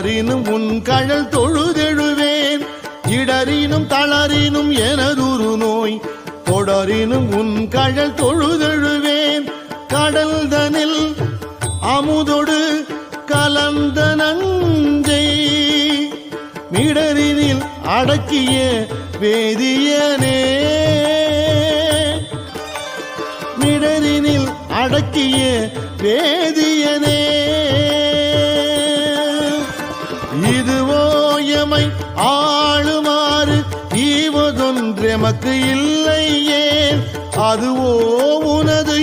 இடறினும் உன் கழல் தொழுதெழுவேன். இடறினும் தளறினும் எனதுரு நோய் தொடரினும் உன் கழல் தொழுதெழுவேன். கடல் தனில் அமுதொடு கலந்த நஞ்சை மிடரினில் அடக்கிய வேதியனே. மிடரினில் அடக்கிய வேதியனே. இதுவோ எமை ஆளுமாறு ஈவதொன்றெமக்கு இல்லையே. அதுவோ உனது